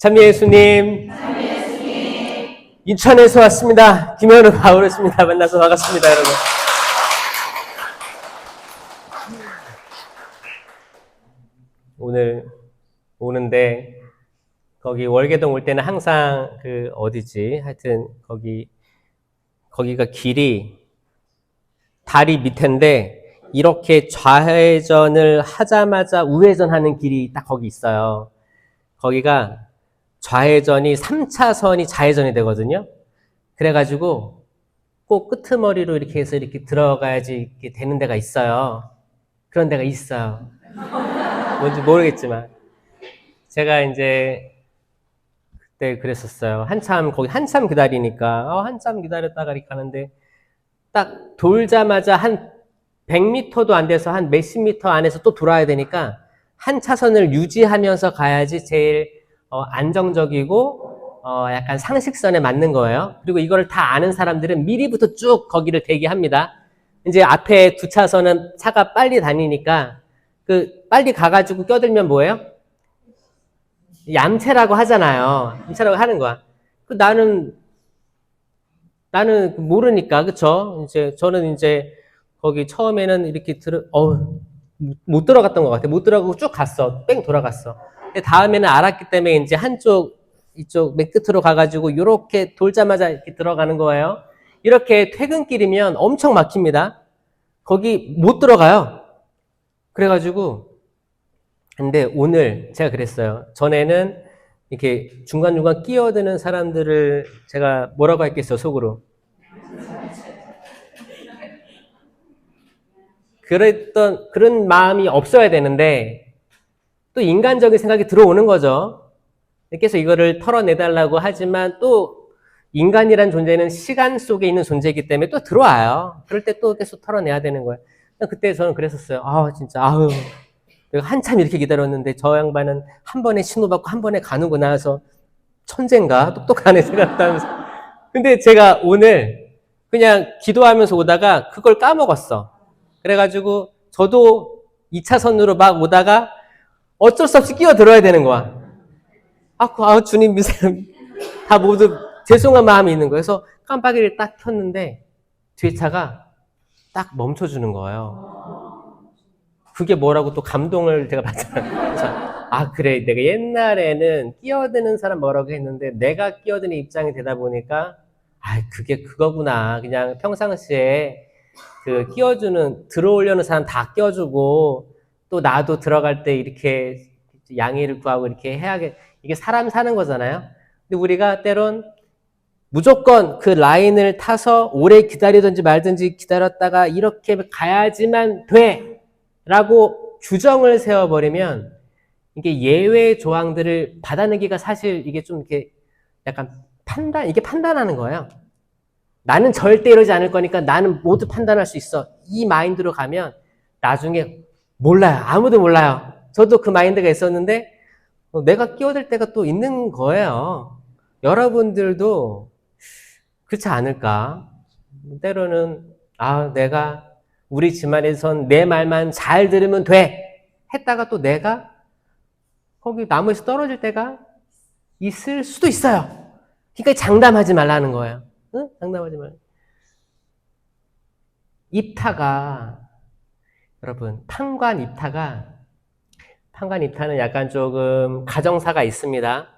참여 예수님. 인천에서 왔습니다. 김현우 바울이십니다. 만나서 반갑습니다, 여러분. 오늘 오는데 거기 월계동 올 때는 항상 어디지? 하여튼 거기가 길이 다리 밑인데 이렇게 좌회전을 하자마자 우회전하는 길이 딱 거기 있어요. 거기가 좌회전이 3차선이 좌회전이 되거든요. 그래가지고 꼭 끄트머리로 이렇게 해서 이렇게 들어가야지 이렇게 되는 데가 있어요. 그런 데가 있어요. 뭔지 모르겠지만. 제가 이제 그때 그랬었어요. 거기 한참 기다리니까, 한참 기다렸다가 이렇게 가는데, 딱 돌자마자 한 100m도 안 돼서 한 몇십 미터 안에서 또 돌아야 되니까, 한 차선을 유지하면서 가야지 제일 안정적이고 약간 상식선에 맞는 거예요. 그리고 이거를 다 아는 사람들은 미리부터 쭉 거기를 대기합니다. 이제 앞에 두 차선은 차가 빨리 다니니까 빨리 가가지고 껴들면 뭐예요? 얌체라고 하잖아요. 얌체라고 하는 거야. 나는 모르니까, 그쵸? 저는 거기 처음에는 이렇게 못 들어갔던 것 같아. 못 들어가고 쭉 갔어. 뺑 돌아갔어. 근데 다음에는 알았기 때문에 이제 이쪽 맨 끝으로 가가지고 이렇게 돌자마자 이렇게 들어가는 거예요. 이렇게 퇴근길이면 엄청 막힙니다. 거기 못 들어가요. 그래가지고, 근데 오늘 제가 그랬어요. 전에는 이렇게 중간중간 끼어드는 사람들을 제가 뭐라고 했겠어요, 속으로. 그런 마음이 없어야 되는데, 또 인간적인 생각이 들어오는 거죠. 그래서 이거를 털어내달라고 하지만 또 인간이란 존재는 시간 속에 있는 존재이기 때문에 또 들어와요. 그럴 때 또 계속 털어내야 되는 거예요. 그때 저는 그랬었어요. 내가 한참 이렇게 기다렸는데 저 양반은 한 번에 신호받고 한 번에 가는구나 해서 천재인가? 똑똑하네 생각하면서. 근데 제가 오늘 그냥 기도하면서 오다가 그걸 까먹었어. 그래가지고 저도 2차선으로 막 오다가 어쩔 수 없이 끼어들어야 되는 거야. 주님 미세요. 다 모두 죄송한 마음이 있는 거예요. 그래서 깜빡이를 딱 켰는데 뒤에 차가 딱 멈춰주는 거예요. 그게 뭐라고 또 감동을 제가 받잖아요. 그래, 내가 옛날에는 끼어드는 사람 뭐라고 했는데 내가 끼어드는 입장이 되다 보니까 그게 그거구나. 그냥 평상시에 들어오려는 사람 다 껴주고 또 나도 들어갈 때 이렇게 양해를 구하고 이렇게 해야겠, 이게 사람 사는 거잖아요. 근데 우리가 때론 무조건 그 라인을 타서 오래 기다리든지 말든지 기다렸다가 이렇게 가야지만 돼! 라고 규정을 세워버리면 이게 예외 조항들을 받아내기가 사실 이게 좀 이렇게 약간 이게 판단하는 거예요. 나는 절대 이러지 않을 거니까 나는 모두 판단할 수 있어. 이 마인드로 가면 나중에 몰라요. 아무도 몰라요. 저도 그 마인드가 있었는데 내가 끼어들 때가 또 있는 거예요. 여러분들도 그렇지 않을까? 때로는 내가 우리 집안에선 내 말만 잘 들으면 돼 했다가 또 내가 거기 나무에서 떨어질 때가 있을 수도 있어요. 그러니까 장담하지 말라는 거예요. 응? 장담하지 말라. 여러분, 판관 입타는 약간 조금 가정사가 있습니다.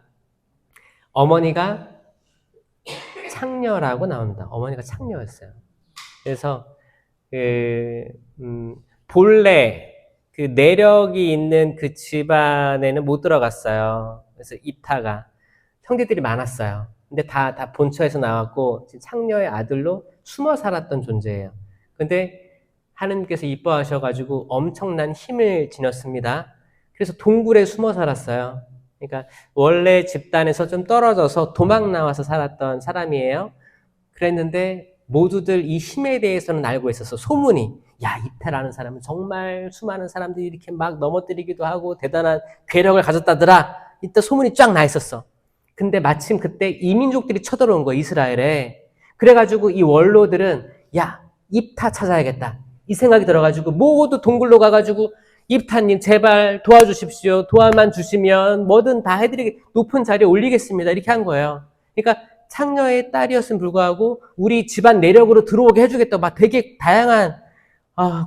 어머니가 창녀라고 나옵니다. 어머니가 창녀였어요. 그래서 본래 내력이 있는 그 집안에는 못 들어갔어요. 그래서 입타가 형제들이 많았어요. 근데 다 본처에서 나왔고 창녀의 아들로 숨어 살았던 존재예요. 근데 하느님께서 이뻐하셔가지고 엄청난 힘을 지녔습니다. 그래서 동굴에 숨어 살았어요. 그러니까 원래 집단에서 좀 떨어져서 도망 나와서 살았던 사람이에요. 그랬는데 모두들 이 힘에 대해서는 알고 있었어. 소문이. 입타라는 사람은 정말 수많은 사람들이 이렇게 막 넘어뜨리기도 하고 대단한 괴력을 가졌다더라. 이때 소문이 쫙 나 있었어. 근데 마침 그때 이민족들이 쳐들어온 거야, 이스라엘에. 그래가지고 이 원로들은 입타 찾아야겠다. 이 생각이 들어가지고 모두 동굴로 가가지고 입타님 제발 도와주십시오. 도와만 주시면 뭐든 다 높은 자리에 올리겠습니다. 이렇게 한 거예요. 그러니까 창녀의 딸이었음 불구하고 우리 집안 내력으로 들어오게 해주겠다. 막 되게 다양한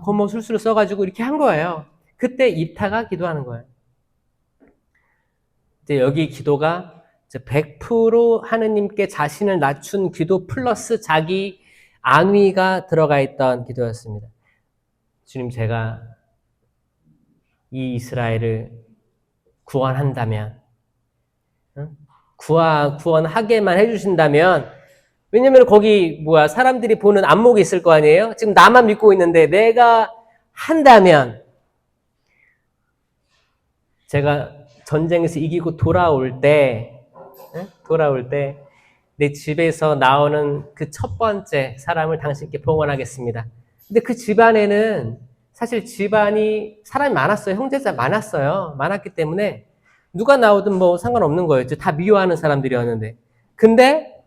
권모 술수를 써가지고 이렇게 한 거예요. 그때 입타가 기도하는 거예요. 이제 여기 기도가 100% 하느님께 자신을 낮춘 기도 플러스 자기 안위가 들어가 있던 기도였습니다. 주님, 제가 이 이스라엘을 구원한다면, 구원하게만 해주신다면, 왜냐면 거기 사람들이 보는 안목이 있을 거 아니에요? 지금 나만 믿고 있는데 내가 한다면 제가 전쟁에서 이기고 돌아올 때 내 집에서 나오는 그 첫 번째 사람을 당신께 봉헌하겠습니다. 근데 그 집안에는 사실 집안이 사람이 많았어요. 형제자 많았어요. 많았기 때문에 누가 나오든 뭐 상관없는 거였죠. 다 미워하는 사람들이었는데. 근데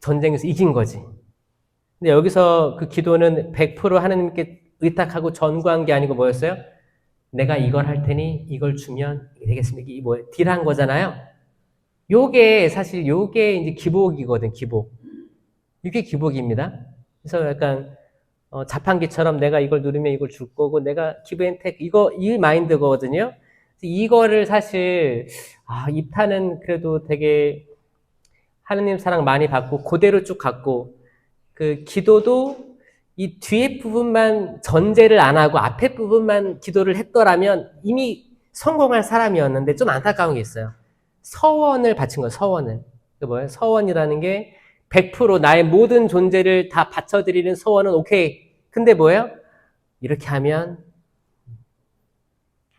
전쟁에서 이긴 거지. 근데 여기서 그 기도는 100% 하나님께 의탁하고 전구한 게 아니고 뭐였어요? 내가 이걸 할 테니 이걸 주면 되겠습니다. 이게 딜한 거잖아요. 요게 이제 기복이거든, 기복. 이게 기복입니다. 그래서 약간 자판기처럼 내가 이걸 누르면 이걸 줄 거고 내가 기브앤테이크 이 마인드거든요. 이거를 사실 입타는 그래도 되게 하느님 사랑 많이 받고 그대로 쭉 갔고 그 기도도 이 뒤에 부분만 전제를 안 하고 앞에 부분만 기도를 했더라면 이미 성공할 사람이었는데 좀 안타까운 게 있어요. 서원을 바친 거예요. 서원을. 그 뭐예요? 서원이라는 게 100% 나의 모든 존재를 다 바쳐드리는 서원은 오케이. 근데 뭐예요? 이렇게 하면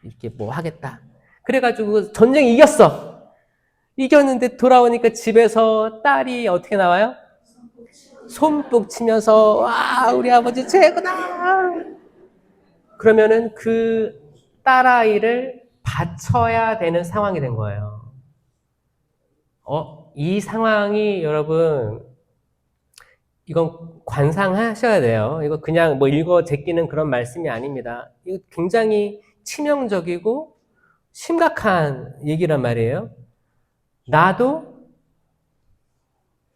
이렇게 뭐 하겠다. 그래가지고 전쟁 이겼어. 이겼는데 돌아오니까 집에서 딸이 어떻게 나와요? 손뼉 치면서 와 우리 아버지 최고다. 그러면은 그 딸아이를 바쳐야 되는 상황이 된 거예요. 이 상황이 여러분 이건 관상하셔야 돼요. 이거 그냥 뭐 읽어 제끼는 그런 말씀이 아닙니다. 이거 굉장히 치명적이고 심각한 얘기란 말이에요. 나도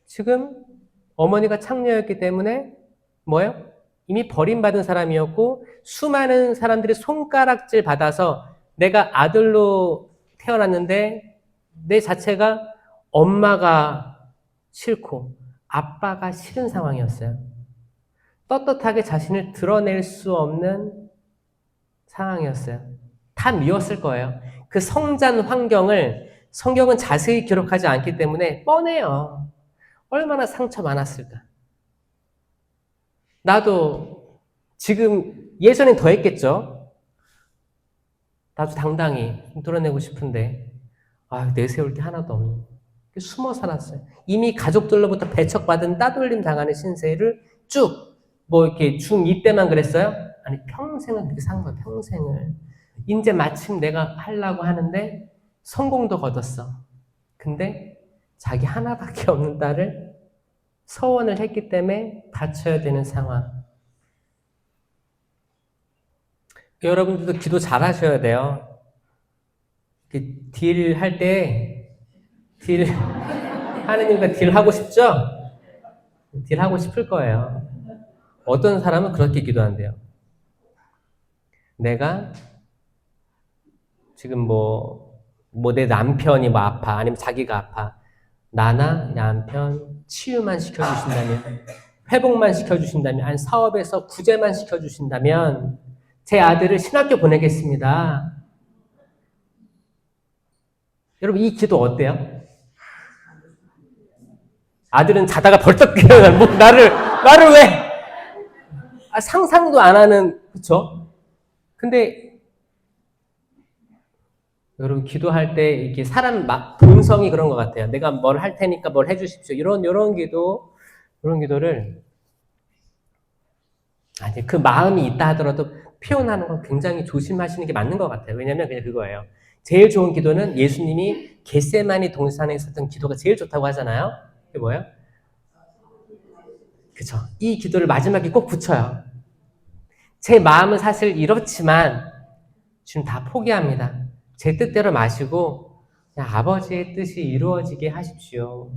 지금 어머니가 창녀였기 때문에 뭐예요? 이미 버림받은 사람이었고 수많은 사람들이 손가락질 받아서 내가 아들로 태어났는데 내 자체가 엄마가 싫고 아빠가 싫은 상황이었어요. 떳떳하게 자신을 드러낼 수 없는 상황이었어요. 다 미웠을 거예요. 그 성장 환경을 성경은 자세히 기록하지 않기 때문에 뻔해요. 얼마나 상처 많았을까. 나도 지금 예전엔 더 했겠죠. 나도 당당히 드러내고 싶은데 내세울 게 하나도 없는 숨어 살았어요. 이미 가족들로부터 배척받은 따돌림 당하는 신세를 쭉 이렇게 중2 때만 그랬어요? 아니 평생을 그렇게 산 거예요. 평생을. 이제 마침 내가 하려고 하는데 성공도 거뒀어. 근데 자기 하나밖에 없는 딸을 서원을 했기 때문에 바쳐야 되는 상황. 여러분들도 기도 잘 하셔야 돼요. 딜 할 때, 하느님과 딜 하고 싶죠? 딜 하고 싶을 거예요. 어떤 사람은 그렇게 기도한대요. 내가 지금 내 남편이 아파, 아니면 자기가 아파. 나나 남편 치유만 시켜주신다면, 회복만 시켜주신다면, 아니 사업에서 구제만 시켜주신다면, 제 아들을 신학교 보내겠습니다. 여러분, 이 기도 어때요? 아들은 자다가 벌떡 깨어나, 나를 왜? 상상도 안 하는, 그쵸? 근데, 여러분, 기도할 때, 이렇게 사람 본성이 그런 것 같아요. 내가 뭘 할 테니까 뭘 해주십시오. 이런 기도를, 그 마음이 있다 하더라도 표현하는 건 굉장히 조심하시는 게 맞는 것 같아요. 왜냐면 그냥 그거예요. 제일 좋은 기도는 예수님이 겟세마니 동산에 있었던 기도가 제일 좋다고 하잖아요. 그게 뭐예요? 그쵸. 이 기도를 마지막에 꼭 붙여요. 제 마음은 사실 이렇지만 지금 다 포기합니다. 제 뜻대로 마시고 그냥 아버지의 뜻이 이루어지게 하십시오.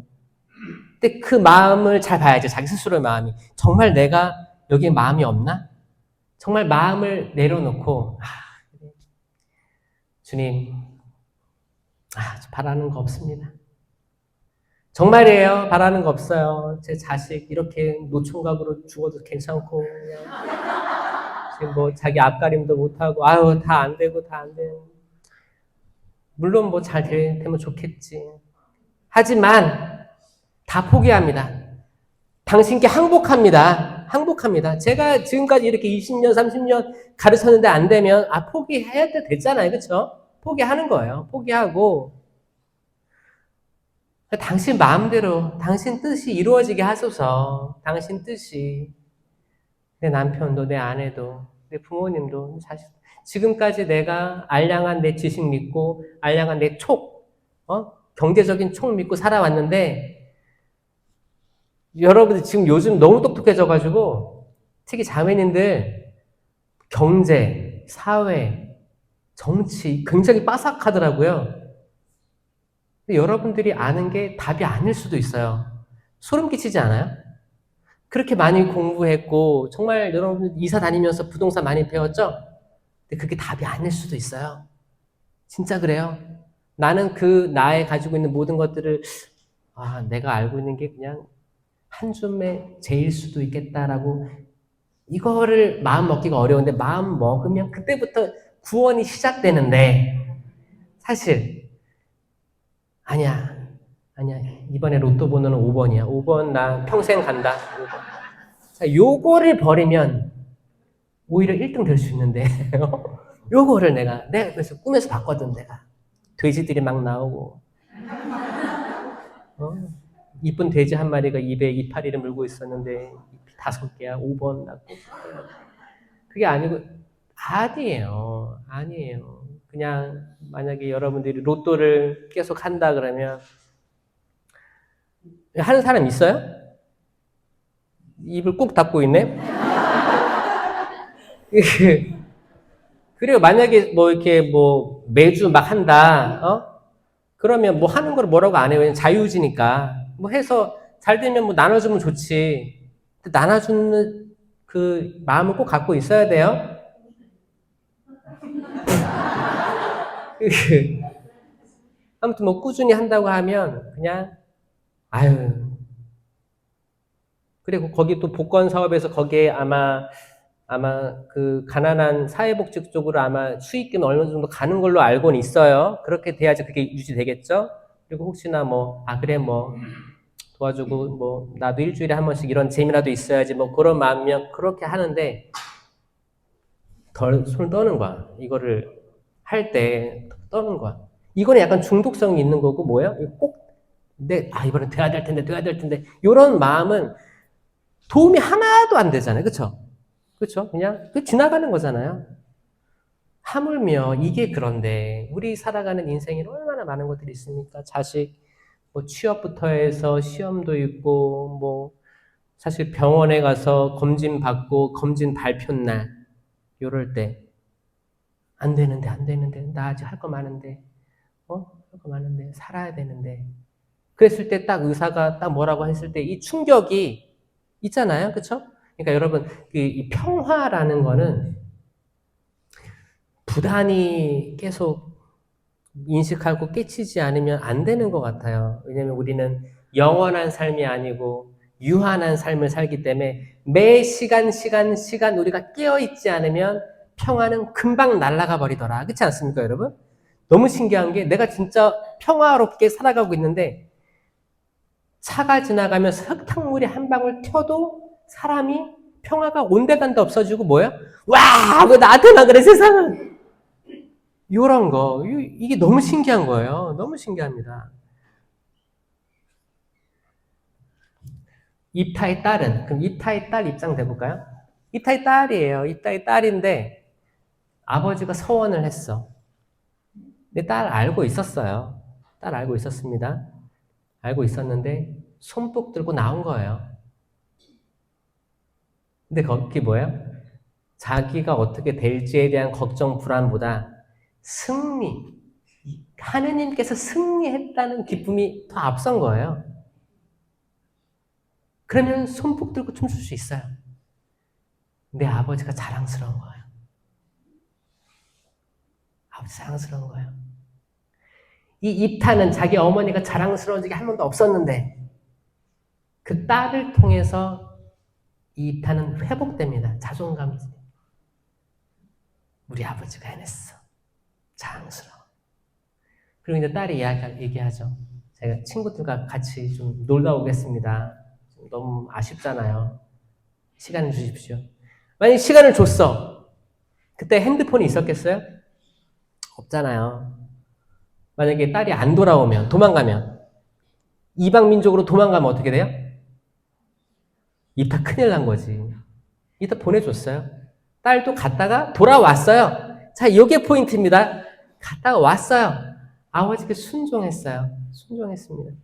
근데 그 마음을 잘 봐야죠. 자기 스스로의 마음이. 정말 내가 여기에 마음이 없나? 정말 마음을 내려놓고 주님, 저 바라는 거 없습니다. 정말이에요. 바라는 거 없어요. 제 자식 이렇게 노총각으로 죽어도 괜찮고 그냥 지금 뭐 자기 앞가림도 못하고 다 안 되고 다 안 되고 물론 뭐 잘 되면 좋겠지. 하지만 다 포기합니다. 당신께 항복합니다. 항복합니다. 제가 지금까지 이렇게 20년, 30년 가르쳤는데 안 되면 포기해야 됐잖아요. 그렇죠? 포기하는 거예요. 포기하고 당신 마음대로 당신 뜻이 이루어지게 하소서. 당신 뜻이 내 남편도 내 아내도 내 부모님도 자식 지금까지 내가 알량한 내 지식 믿고 알량한 내 경제적인 촉 믿고 살아왔는데 여러분들 지금 요즘 너무 똑똑해져가지고 특히 자매님들 경제, 사회, 정치 굉장히 빠삭하더라고요. 근데 여러분들이 아는 게 답이 아닐 수도 있어요. 소름 끼치지 않아요? 그렇게 많이 공부했고 정말 여러분 이사 다니면서 부동산 많이 배웠죠? 근데 그게 답이 아닐 수도 있어요. 진짜 그래요. 나는 나에 가지고 있는 모든 것들을 내가 알고 있는 게 그냥 한 줌의 죄일 수도 있겠다라고 이거를 마음 먹기가 어려운데 마음 먹으면 그때부터 구원이 시작되는데 사실 아니야 이번에 로또 번호는 5번이야 5번 나 평생 간다 5번. 자, 요거를 버리면 오히려 1등 될 수 있는데 요거를 내가 그래서 꿈에서 봤거든. 내가 돼지들이 막 나오고 이쁜 돼지 한 마리가 입에 이파리를 물고 있었는데 5개야 5번 낳고 그게 아니고 아니에요. 그냥 만약에 여러분들이 로또를 계속 한다 그러면 하는 사람 있어요? 입을 꾹 닫고 있네. 그래요. 만약에 이렇게 매주 막 한다, 그러면 하는 걸 뭐라고 안 해요. 왜냐면 자유지니까. 해서 잘 되면 나눠주면 좋지. 근데 나눠주는 그 마음을 꼭 갖고 있어야 돼요. 아무튼 꾸준히 한다고 하면 그냥 그리고 거기 또 복권 사업에서 거기에 아마 그 가난한 사회복지 쪽으로 아마 수익금 어느 정도 가는 걸로 알고는 있어요. 그렇게 돼야지 그게 유지되겠죠. 그리고 혹시나 그래 도와주고 나도 일주일에 한 번씩 이런 재미라도 있어야지 그런 마음이면 그렇게 하는데 손을 떠는 거야. 이거를 할 때 떠는 거야. 이거는 약간 중독성이 있는 거고 뭐예요? 이번엔 돼야 될 텐데 이런 마음은 도움이 하나도 안 되잖아요. 그렇죠? 그렇죠? 그냥 지나가는 거잖아요. 하물며 이게 그런데 우리 살아가는 인생에 얼마나 많은 것들이 있습니까? 자식 취업부터 해서 시험도 있고 사실 병원에 가서 검진 받고 검진 발표 날 요럴 때 안 되는데 나 아직 할 거 많은데 할 거 많은데 살아야 되는데 그랬을 때 딱 의사가 딱 뭐라고 했을 때 이 충격이 있잖아요. 그렇죠? 그러니까 여러분 이 평화라는 거는 부단히 계속 인식하고 깨치지 않으면 안 되는 것 같아요. 왜냐하면 우리는 영원한 삶이 아니고 유한한 삶을 살기 때문에 매 시간 우리가 깨어있지 않으면 평화는 금방 날아가 버리더라. 그렇지 않습니까, 여러분? 너무 신기한 게 내가 진짜 평화롭게 살아가고 있는데 차가 지나가면 석탄물이 한 방울 튀어도 사람이 평화가 온데간데 없어지고 뭐야? 와! 왜 나한테만 그래 세상은? 요런 거 이게 너무 신기한 거예요. 너무 신기합니다. 이타의 딸은 그럼 이타의 딸 입장 돼볼까요? 이타의 딸이에요. 이타의 딸인데 아버지가 서원을 했어. 근데 딸 알고 있었어요. 딸 알고 있었습니다. 알고 있었는데 손뼉 들고 나온 거예요. 근데 그게 뭐예요? 자기가 어떻게 될지에 대한 걱정, 불안보다 승리, 하느님께서 승리했다는 기쁨이 더 앞선 거예요. 그러면 손뼉 들고 춤출 수 있어요. 내 아버지가 자랑스러운 거예요. 아버지 자랑스러운 거예요. 이 입타는 자기 어머니가 자랑스러운 적이 한 번도 없었는데 그 딸을 통해서 이 입타는 회복됩니다. 자존감이지. 우리 아버지가 해냈어. 자랑스러워. 그리고 이제 딸이 얘기하죠. 제가 친구들과 같이 좀 놀다 오겠습니다. 너무 아쉽잖아요. 시간을 주십시오. 만약 시간을 줬어. 그때 핸드폰이 있었겠어요? 없잖아요. 만약에 딸이 안 돌아오면, 도망가면, 이방민족으로 도망가면 어떻게 돼요? 이따 큰일 난 거지. 이따 보내줬어요. 딸도 갔다가 돌아왔어요. 자, 이게 포인트입니다. 갔다가 왔어요. 아버지께 순종했어요. 순종했습니다.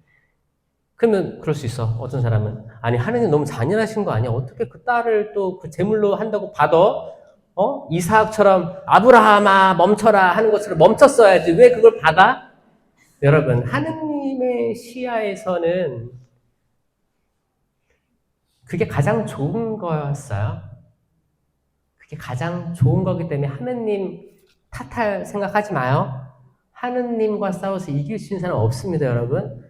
그러면 그럴 수 있어. 어떤 사람은 아니 하느님 너무 잔인하신 거 아니야? 어떻게 그 딸을 또 그 제물로 한다고 받아? 이삭처럼 아브라함아 멈춰라 하는 것처럼 멈췄어야지. 왜 그걸 받아? 여러분 하느님의 시야에서는 그게 가장 좋은 거였어요. 그게 가장 좋은 거기 때문에 하느님 탓할 생각하지 마요. 하느님과 싸워서 이길 수 있는 사람 없습니다, 여러분.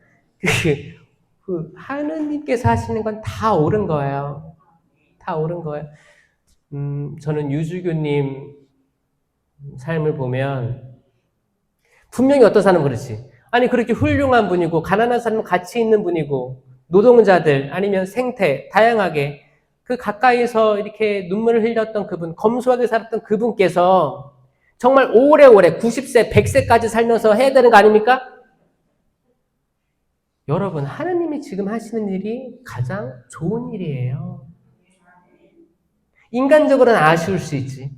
그 하느님께서 하시는 건 다 옳은 거예요. 다 옳은 거예요. 저는 유주교님 삶을 보면 분명히 어떤 사람은 그렇지. 아니 그렇게 훌륭한 분이고 가난한 사람은 가치 있는 분이고 노동자들 아니면 생태 다양하게 그 가까이서 이렇게 눈물을 흘렸던 그분, 검소하게 살았던 그분께서 정말 오래오래 90세, 100세까지 살면서 해야 되는 거 아닙니까? 여러분, 하느님이 지금 하시는 일이 가장 좋은 일이에요. 인간적으로는 아쉬울 수 있지.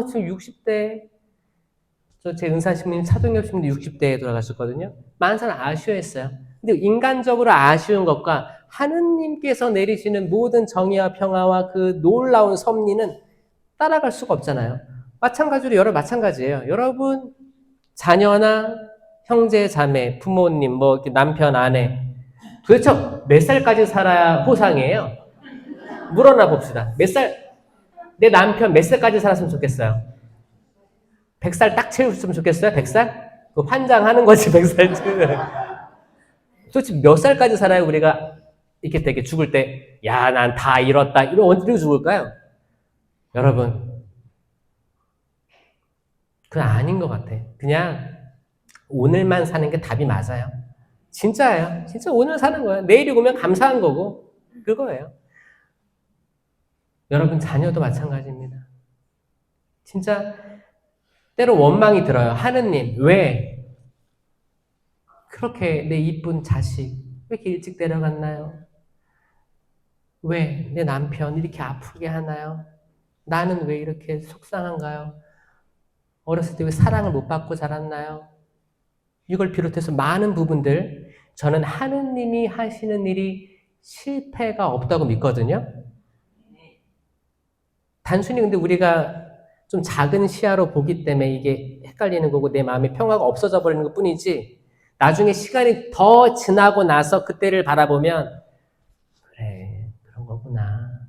지금 60대, 제 은사신부님 차동엽 신부님 60대에 돌아가셨거든요. 많은 사람 아쉬워했어요. 근데 인간적으로 아쉬운 것과 하느님께서 내리시는 모든 정의와 평화와 그 놀라운 섭리는 따라갈 수가 없잖아요. 마찬가지로 마찬가지예요. 여러분, 자녀나 형제, 자매, 부모님, 남편, 아내. 도대체 몇 살까지 살아야 호상이에요? 물어나 봅시다. 내 남편 몇 살까지 살았으면 좋겠어요? 100살 딱 채웠으면 좋겠어요? 100살? 그 환장하는 거지, 100살. 도대체 몇 살까지 살아야 우리가 이렇게 되게 죽을 때, 야, 난 다 잃었다. 이런 언제로 죽을까요? 여러분, 그건 아닌 것 같아. 그냥 오늘만 사는 게 답이 맞아요. 진짜예요. 진짜 오늘 사는 거예요. 내일이 오면 감사한 거고 그거예요. 여러분 자녀도 마찬가지입니다. 진짜 때로 원망이 들어요. 하느님 왜 그렇게 내 이쁜 자식 왜 이렇게 일찍 데려갔나요? 왜 내 남편 이렇게 아프게 하나요? 나는 왜 이렇게 속상한가요? 어렸을 때 왜 사랑을 못 받고 자랐나요? 이걸 비롯해서 많은 부분들 저는 하느님이 하시는 일이 실패가 없다고 믿거든요. 단순히 근데 우리가 좀 작은 시야로 보기 때문에 이게 헷갈리는 거고 내 마음에 평화가 없어져 버리는 것 뿐이지 나중에 시간이 더 지나고 나서 그때를 바라보면 그래 그런 거구나.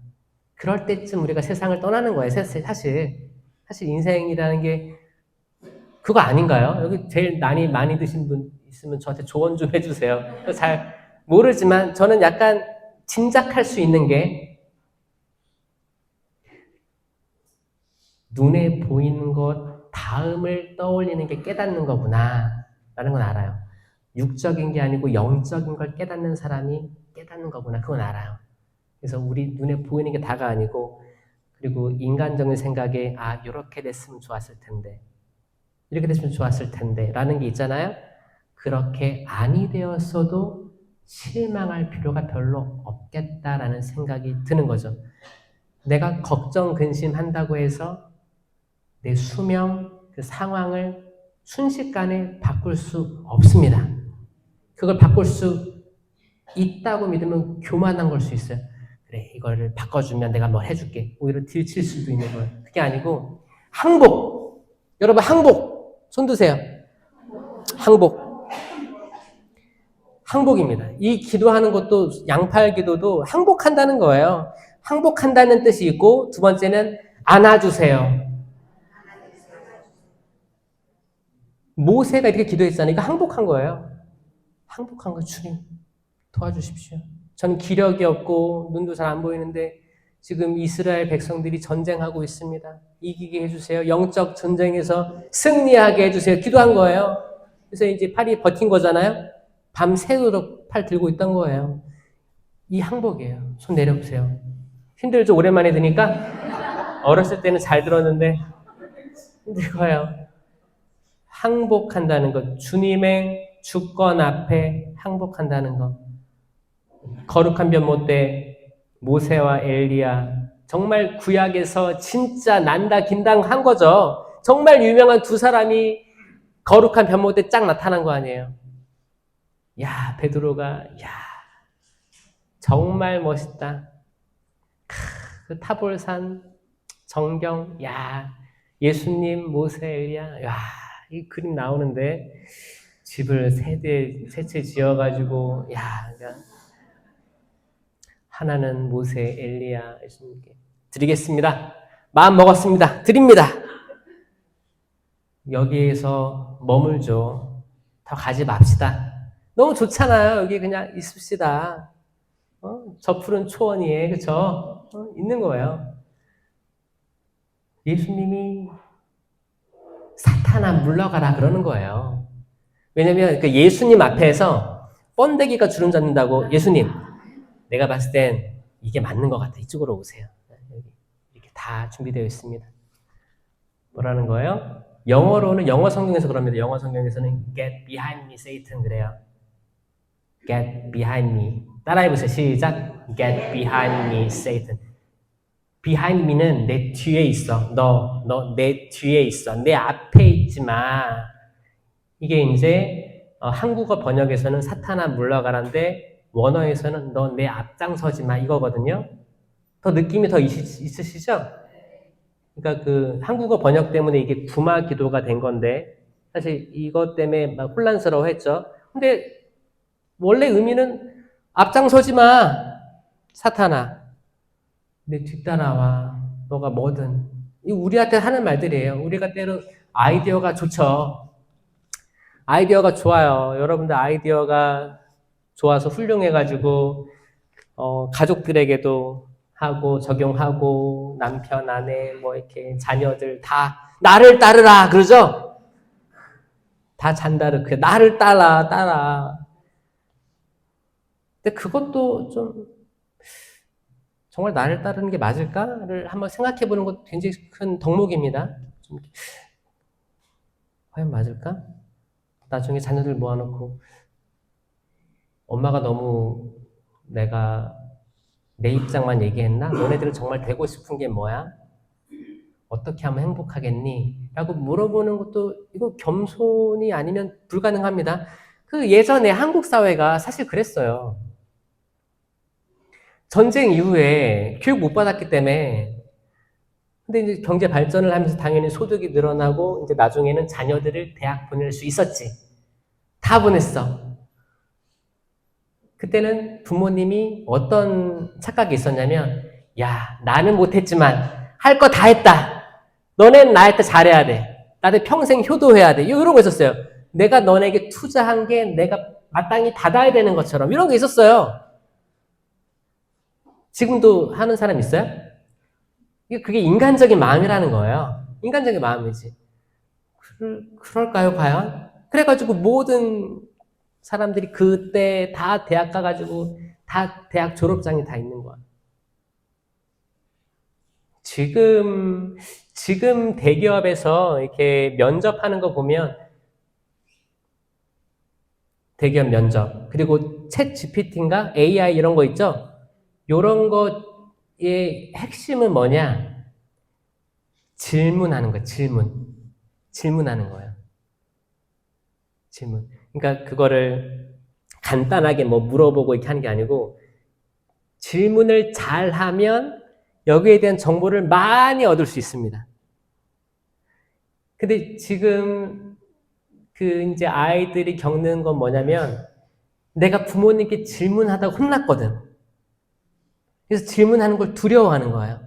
그럴 때쯤 우리가 세상을 떠나는 거예요. 사실 인생이라는 게 그거 아닌가요? 여기 제일 나이 많이 드신 분 있으면 저한테 조언 좀 해주세요. 잘 모르지만 저는 약간 짐작할 수 있는 게 눈에 보이는 것 다음을 떠올리는 게 깨닫는 거구나 라는 건 알아요. 육적인 게 아니고 영적인 걸 깨닫는 사람이 깨닫는 거구나 그건 알아요. 그래서 우리 눈에 보이는 게 다가 아니고 그리고 인간적인 생각에 이렇게 됐으면 좋았을 텐데 이렇게 됐으면 좋았을 텐데 라는 게 있잖아요. 그렇게 아니 되었어도 실망할 필요가 별로 없겠다라는 생각이 드는 거죠. 내가 걱정, 근심한다고 해서 내 수명, 그 상황을 순식간에 바꿀 수 없습니다. 그걸 바꿀 수 있다고 믿으면 교만한 걸 수 있어요. 그래, 이거를 바꿔주면 내가 뭘 해줄게. 오히려 들칠 수도 있는 거예요. 그게 아니고 항복. 여러분 항복. 손 드세요. 항복. 항복입니다. 이 기도하는 것도 양팔 기도도 항복한다는 거예요. 항복한다는 뜻이 있고 두 번째는 안아주세요. 모세가 이렇게 기도했잖아요. 이거 항복한 거예요. 항복한 거 주님 도와주십시오. 저는 기력이 없고 눈도 잘 안 보이는데 지금 이스라엘 백성들이 전쟁하고 있습니다. 이기게 해주세요. 영적 전쟁에서 승리하게 해주세요. 기도한 거예요. 그래서 이제 팔이 버틴 거잖아요. 밤새도록 팔 들고 있던 거예요. 이 항복이에요. 손 내려보세요. 힘들죠? 오랜만에 드니까? 어렸을 때는 잘 들었는데 힘들어요. 항복한다는 것. 주님의 주권 앞에 항복한다는 것. 거룩한 변모 때 모세와 엘리야 정말 구약에서 진짜 난다 긴당한 거죠. 정말 유명한 두 사람이 거룩한 변모 때 쫙 나타난 거 아니에요. 야, 베드로가 야 정말 멋있다. 그 타볼산 정경 야 예수님 모세 엘리야 야 이 그림 나오는데 집을 세 채 지어가지고 야 하나는 모세 엘리야 예수님께 드리겠습니다. 마음 먹었습니다. 드립니다. 여기에서 머물죠. 더 가지 맙시다. 너무 좋잖아요. 여기 그냥 있읍시다. 저 푸른 초원 위에 그쵸? 있는 거예요. 예수님이 사탄아 물러가라 그러는 거예요. 왜냐면 그 예수님 앞에서 번데기가 주름 잡는다고 예수님 내가 봤을 땐 이게 맞는 것 같아. 이쪽으로 오세요. 여기 이렇게 다 준비되어 있습니다. 뭐라는 거예요? 영어로는 영어 성경에서 그럽니다. 영어 성경에서는 get behind me, Satan 그래요. get behind me. 따라해보세요. 시작. get behind me, Satan. behind me는 내 뒤에 있어. 너 내 뒤에 있어. 내 앞에 있지 마. 이게 이제 한국어 번역에서는 사탄아 물러가라인데 원어에서는 너 내 앞장서지 마 이거거든요. 더 느낌이 더 있으시죠? 그러니까 그 한국어 번역 때문에 이게 부마 기도가 된 건데 사실 이것 때문에 막 혼란스러워했죠. 근데 원래 의미는 앞장서지 마 사탄아 내 뒤따라와 너가 뭐든 이 우리한테 하는 말들이에요. 우리가 때로 아이디어가 좋죠. 아이디어가 좋아요. 여러분들 아이디어가 좋아서 훌륭해가지고 가족들에게도 하고 적용하고 남편, 아내, 뭐 이렇게 자녀들 다 나를 따르라 그러죠? 다 잔다르크 나를 따라. 근데 그것도 좀 정말 나를 따르는 게 맞을까를 한번 생각해보는 것도 굉장히 큰 덕목입니다. 좀 과연 맞을까? 나중에 자녀들 모아놓고 엄마가 너무 내가 내 입장만 얘기했나? 너네들은 정말 되고 싶은 게 뭐야? 어떻게 하면 행복하겠니? 라고 물어보는 것도 이거 겸손이 아니면 불가능합니다. 그 예전에 한국 사회가 사실 그랬어요. 전쟁 이후에 교육 못 받았기 때문에 근데 이제 경제 발전을 하면서 당연히 소득이 늘어나고 이제 나중에는 자녀들을 대학 보낼 수 있었지. 다 보냈어. 그때는 부모님이 어떤 착각이 있었냐면 야 나는 못했지만 할 거 다 했다. 너넨 나한테 잘해야 돼. 나한테 평생 효도해야 돼. 이런 거 있었어요. 내가 너네에게 투자한 게 내가 마땅히 받아야 되는 것처럼 이런 게 있었어요. 지금도 하는 사람 있어요? 그게 인간적인 마음이라는 거예요. 인간적인 마음이지. 그럴까요 과연? 그래가지고 모든 사람들이 그때 다 대학 가가지고 다 대학 졸업장이 다 있는 거야. 지금 대기업에서 이렇게 면접하는 거 보면 대기업 면접 그리고 챗 GPT인가 AI 이런 거 있죠? 이런 거의 핵심은 뭐냐? 질문하는 거야. 질문하는 거예요. 질문. 그러니까 그거를 간단하게 뭐 물어보고 이렇게 하는 게 아니고 질문을 잘하면 여기에 대한 정보를 많이 얻을 수 있습니다. 근데 지금 이제 아이들이 겪는 건 뭐냐면 내가 부모님께 질문하다가 혼났거든. 그래서 질문하는 걸 두려워하는 거예요.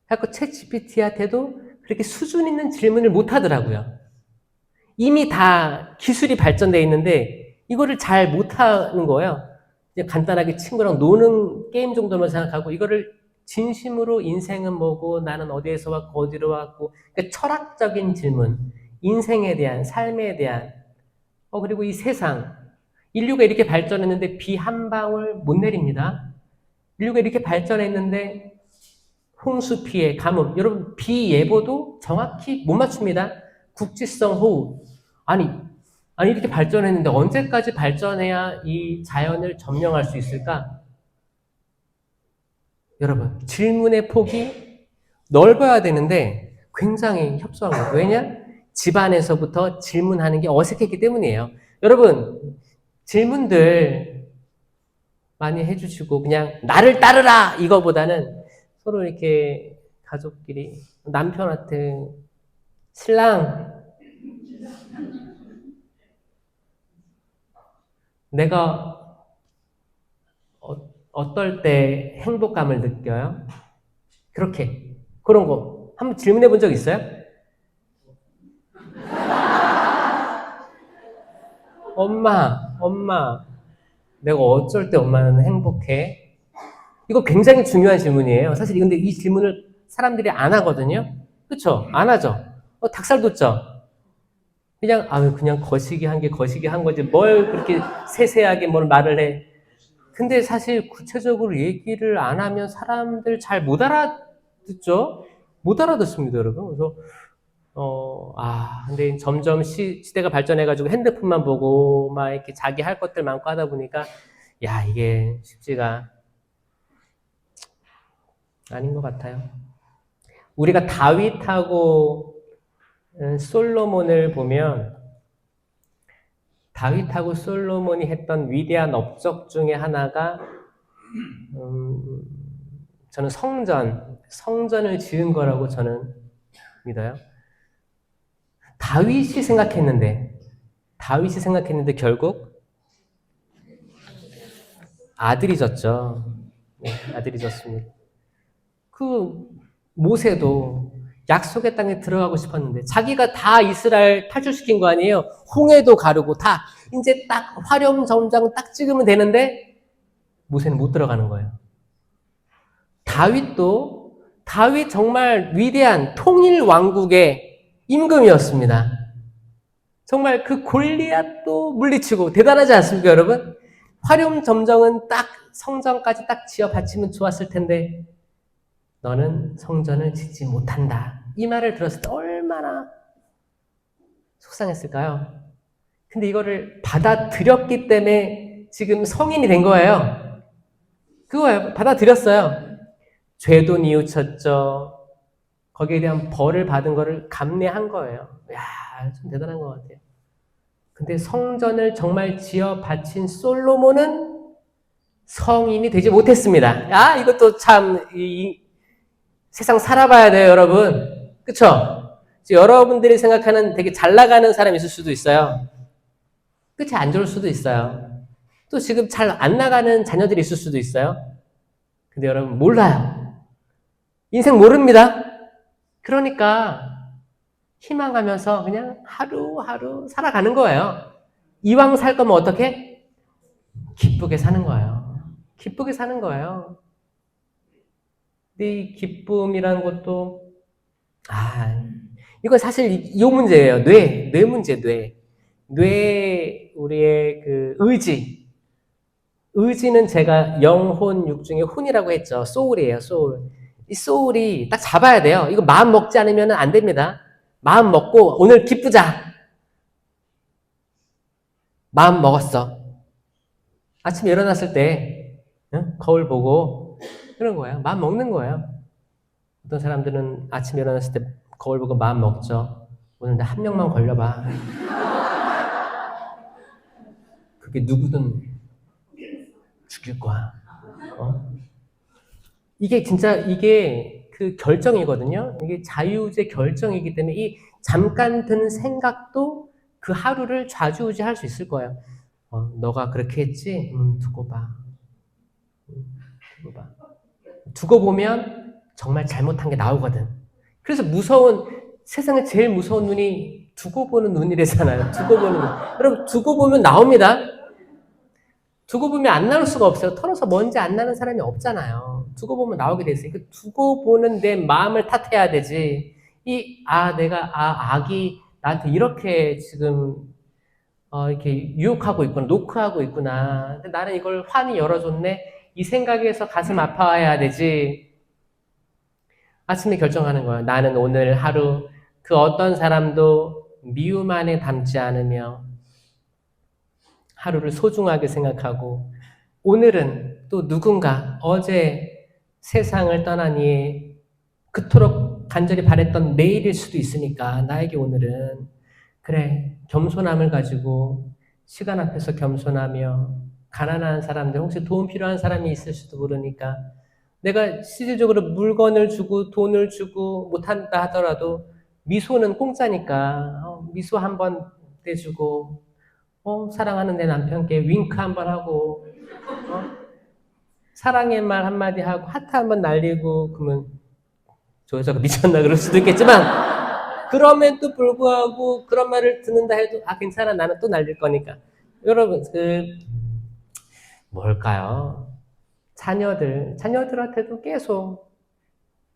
그래서 챗GPT한테도 그렇게 수준 있는 질문을 못 하더라고요. 이미 다 기술이 발전되어 있는데 이거를 잘 못하는 거예요. 그냥 간단하게 친구랑 노는 게임 정도만 생각하고 이거를 진심으로 인생은 뭐고 나는 어디에서 왔고 어디로 왔고 그러니까 철학적인 질문, 인생에 대한 삶에 대한 그리고 이 세상 인류가 이렇게 발전했는데 비 한 방울 못 내립니다. 인류가 이렇게 발전했는데 홍수 피해, 가뭄 여러분 비 예보도 정확히 못 맞춥니다. 국지성 호우 아니 이렇게 발전했는데 언제까지 발전해야 이 자연을 점령할 수 있을까? 여러분 질문의 폭이 넓어야 되는데 굉장히 협소한 거예요. 왜냐? 집안에서부터 질문하는 게 어색했기 때문이에요. 여러분 질문들 많이 해주시고 그냥 나를 따르라 이거보다는 서로 이렇게 가족끼리 남편한테 신랑 내가 어떨 때 행복감을 느껴요? 그렇게 그런 거 한번 질문해 본 적 있어요? 엄마 내가 어쩔 때 엄마는 행복해? 이거 굉장히 중요한 질문이에요. 사실 근데 이 질문을 사람들이 안 하거든요. 그쵸? 안 하죠. 닭살 돋죠? 그냥 거시기 한 게 거시기 한 거지 뭘 그렇게 세세하게 뭘 말을 해. 근데 사실 구체적으로 얘기를 안 하면 사람들 잘 못 알아듣죠? 못 알아듣습니다, 여러분. 그래서, 근데 점점 시대가 발전해가지고 핸드폰만 보고, 막 이렇게 자기 할 것들 많고 하다 보니까, 야, 이게 쉽지가 아닌 것 같아요. 우리가 다윗하고 솔로몬을 보면, 다윗하고 솔로몬이 했던 위대한 업적 중에 하나가, 저는 성전을 지은 거라고 저는 믿어요. 다윗이 생각했는데 결국 아들이 졌죠. 네, 아들이 졌습니다. 그 모세도 약속의 땅에 들어가고 싶었는데 자기가 다 이스라엘 탈출시킨 거 아니에요. 홍해도 가르고 다 이제 딱 화렴점장 딱 찍으면 되는데 모세는 못 들어가는 거예요. 다윗 정말 위대한 통일 왕국의 임금이었습니다. 정말 그 골리앗도 물리치고 대단하지 않습니까, 여러분? 화렴점정은 딱 성전까지 딱 지어 바치면 좋았을 텐데 너는 성전을 짓지 못한다. 이 말을 들었을 때 얼마나 속상했을까요? 근데 이거를 받아들였기 때문에 지금 성인이 된 거예요. 그거예요. 받아들였어요. 죄도 뉘우쳤죠. 거기에 대한 벌을 받은 거를 감내한 거예요. 야, 좀 대단한 것 같아요. 근데 성전을 정말 지어 바친 솔로몬은 성인이 되지 못했습니다. 이것도 참 세상 살아봐야 돼요, 여러분. 그쵸? 여러분들이 생각하는 되게 잘 나가는 사람이 있을 수도 있어요. 끝이 안 좋을 수도 있어요. 또 지금 잘 안 나가는 자녀들이 있을 수도 있어요. 근데 여러분 몰라요. 인생 모릅니다. 그러니까 희망하면서 그냥 하루하루 살아가는 거예요. 이왕 살 거면 어떻게? 기쁘게 사는 거예요. 기쁘게 사는 거예요. 근데 이 기쁨이라는 것도 이건 사실 이 문제예요. 뇌 문제, 우리의 그 의지는 제가 영혼, 육 중에 혼이라고 했죠. 소울이에요, 소울. 이 소울이 딱 잡아야 돼요. 이거 마음 먹지 않으면 안 됩니다. 마음 먹고 오늘 기쁘자. 마음 먹었어. 아침에 일어났을 때 거울 보고 그런 거예요. 마음 먹는 거예요. 어떤 사람들은 아침에 일어났을 때 거울 보고 마음 먹죠. 오늘 나 한 명만 걸려봐. 그게 누구든 죽일 거야. 이게 진짜 이게 그 결정이거든요. 이게 자유의지의 결정이기 때문에 이 잠깐 든 생각도 그 하루를 좌지우지할 수 있을 거예요. 너가 그렇게 했지? 두고 봐. 두고 봐. 두고 보면 정말 잘못한 게 나오거든. 그래서 세상에 제일 무서운 눈이 두고 보는 눈이래잖아요. 두고 보는 눈. 여러분, 두고 보면 나옵니다. 두고 보면 안 나올 수가 없어요. 털어서 먼지 안 나는 사람이 없잖아요. 두고 보면 나오게 돼 있어요. 두고 보는 내 마음을 탓해야 되지. 악이 나한테 이렇게 지금, 이렇게 유혹하고 있구나, 노크하고 있구나. 근데 나는 이걸 환히 열어줬네. 이 생각에서 가슴 아파해야 되지. 아침에 결정하는 거예요. 나는 오늘 하루 그 어떤 사람도 미움 안에 담지 않으며 하루를 소중하게 생각하고 오늘은 또 누군가 어제 세상을 떠나니 그토록 간절히 바랬던 내일일 수도 있으니까 나에게 오늘은 그래 겸손함을 가지고 시간 앞에서 겸손하며 가난한 사람들 혹시 도움 필요한 사람이 있을지도 모르니까 내가 실질적으로 물건을 주고 돈을 주고 못한다 하더라도 미소는 공짜니까 미소 한번 떼주고 사랑하는 내 남편께 윙크 한번 하고 사랑의 말 한마디 하고 하트 한번 날리고 그러면 저 여자가 미쳤나 그럴 수도 있겠지만 그럼에도 불구하고 그런 말을 듣는다 해도 괜찮아 나는 또 날릴 거니까 여러분 뭘까요? 자녀들한테도 계속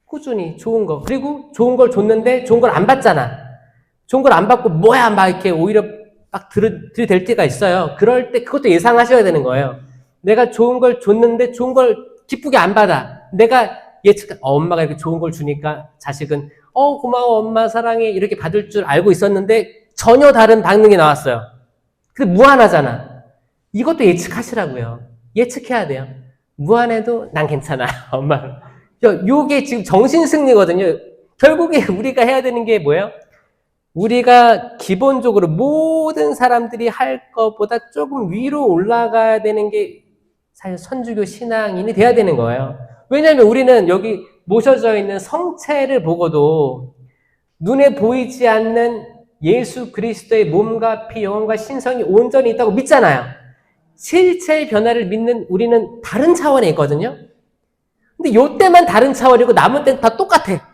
꾸준히 좋은 거 그리고 좋은 걸 줬는데 좋은 걸 안 받잖아. 좋은 걸 안 받고 뭐야 막 이렇게 오히려 막 들이댈 때가 있어요. 그럴 때 그것도 예상하셔야 되는 거예요. 내가 좋은 걸 줬는데 좋은 걸 기쁘게 안 받아. 내가 엄마가 이렇게 좋은 걸 주니까 자식은 고마워 엄마 사랑해 이렇게 받을 줄 알고 있었는데 전혀 다른 반응이 나왔어요. 근데 무한하잖아. 이것도 예측하시라고요. 예측해야 돼요. 무한해도 난 괜찮아 엄마. 요게 지금 정신승리거든요. 결국에 우리가 해야 되는 게 뭐예요? 우리가 기본적으로 모든 사람들이 할 것보다 조금 위로 올라가야 되는 게 사실 선주교 신앙인이 돼야 되는 거예요. 왜냐하면 우리는 여기 모셔져 있는 성체를 보고도 눈에 보이지 않는 예수 그리스도의 몸과 피, 영혼과 신성이 온전히 있다고 믿잖아요. 실체의 변화를 믿는 우리는 다른 차원에 있거든요. 근데 요때만 다른 차원이고 남은 때는 다 똑같아.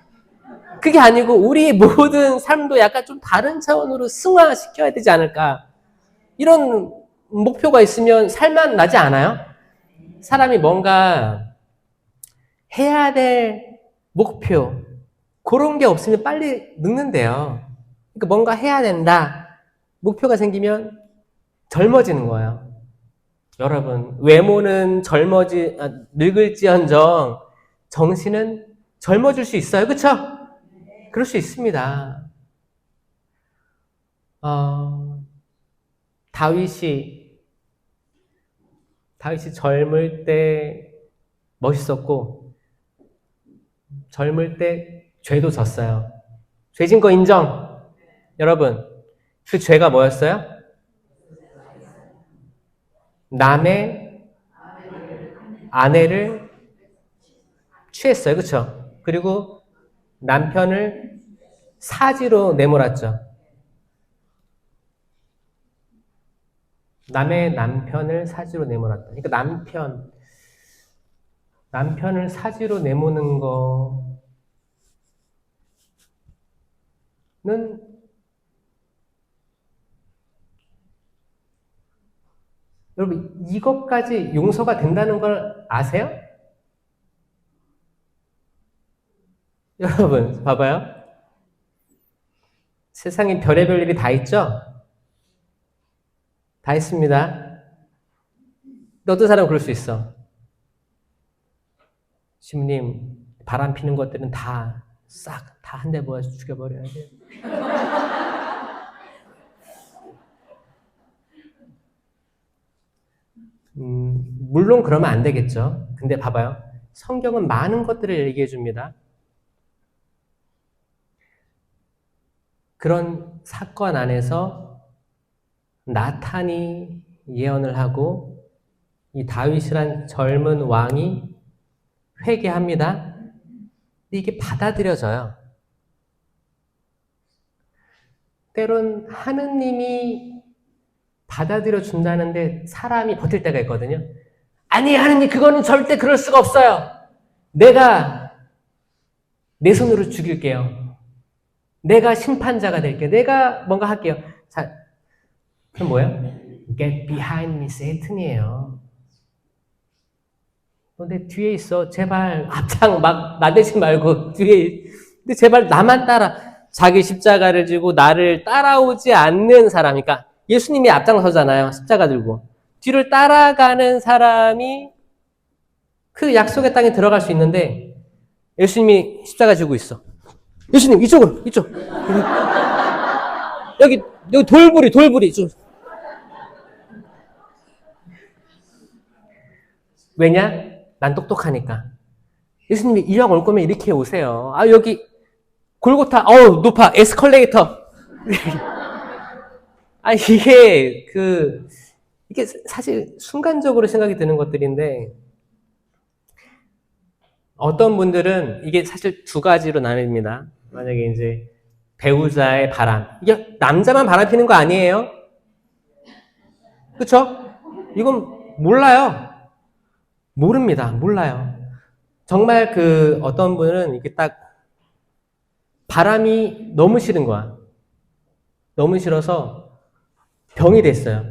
그게 아니고 우리 모든 삶도 약간 좀 다른 차원으로 승화시켜야 되지 않을까. 이런 목표가 있으면 살만 나지 않아요? 사람이 뭔가 해야 될 목표 그런 게 없으면 빨리 늙는데요. 그러니까 뭔가 해야 된다. 목표가 생기면 젊어지는 거예요. 여러분 외모는 늙을지언정 정신은 젊어질 수 있어요. 그렇죠? 그럴 수 있습니다. 다윗이 젊을 때 멋있었고 젊을 때 죄도 졌어요. 죄진 거 인정. 여러분 그 죄가 뭐였어요? 남의 아내를 취했어요. 그렇죠? 그리고 남편을 사지로 내몰았죠. 남의 남편을 사지로 내몰았다. 그러니까 남편을 사지로 내모는 거는 여러분 이것까지 용서가 된다는 걸 아세요? 여러분 봐봐요. 세상에 별의별 일이 다 있죠? 다 있습니다. 근데 어떤 사람은 그럴 수 있어. 시부님 바람 피는 것들은 다 한 대 모아서 죽여버려야 돼요. 물론 그러면 안 되겠죠. 근데 봐봐요. 성경은 많은 것들을 얘기해 줍니다. 그런 사건 안에서 나탄이 예언을 하고 이 다윗이란 젊은 왕이 회개합니다. 근데 이게 받아들여져요. 때론 하느님이 받아들여 준다는데 사람이 버틸 때가 있거든요. 아니, 하느님, 그거는 절대 그럴 수가 없어요. 내가 내 손으로 죽일게요. 내가 심판자가 될게요. 내가 뭔가 할게요. 자, 그럼 뭐예요? Get behind me, Satan이에요. 너 내 뒤에 있어. 제발 앞장 막 나대지 말고 뒤에. 근데 제발 나만 따라. 자기 십자가를 지고 나를 따라오지 않는 사람. 그러니까 예수님이 앞장서잖아요. 십자가 들고. 뒤를 따라가는 사람이 그 약속의 땅에 들어갈 수 있는데 예수님이 십자가 지고 있어. 예수님 이쪽으로 이쪽. 여기 돌부리 이쪽. 왜냐? 난 똑똑하니까. 예수님이 이왕 올 거면 이렇게 오세요. 아, 여기 골고타, 높아, 에스컬레이터. 아, 이게 사실 순간적으로 생각이 드는 것들인데, 어떤 분들은 이게 사실 두 가지로 나뉩니다. 만약에 이제 배우자의 바람. 이게 남자만 바람 피는 거 아니에요? 그쵸? 이건 몰라요. 모릅니다. 몰라요. 정말 어떤 분은 이게 딱 바람이 너무 싫은 거야. 너무 싫어서 병이 됐어요.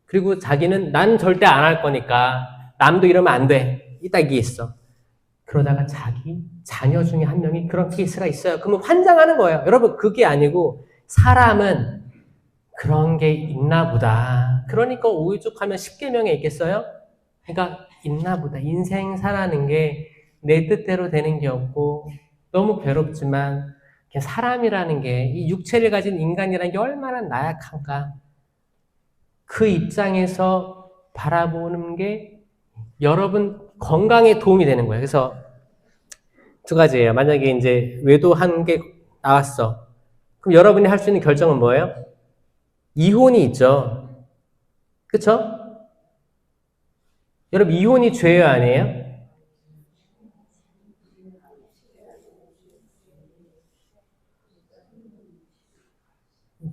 그리고 자기는 난 절대 안 할 거니까 남도 이러면 안 돼. 이 딱 이게 있어. 그러다가 자기 자녀 중에 한 명이 그런 케이스가 있어요. 그러면 환장하는 거예요. 여러분, 그게 아니고 사람은 그런 게 있나 보다. 그러니까 오이죽하면 10계명에 있겠어요? 그러니까 있나 보다. 인생 살아가는 게 내 뜻대로 되는 게 없고 너무 괴롭지만 사람이라는 게, 이 육체를 가진 인간이라는 게 얼마나 나약한가. 그 입장에서 바라보는 게 여러분 건강에 도움이 되는 거예요. 그래서 두 가지예요. 만약에 이제 외도한 게 나왔어. 그럼 여러분이 할 수 있는 결정은 뭐예요? 이혼이 있죠. 그쵸? 여러분, 이혼이 죄예요, 아니에요?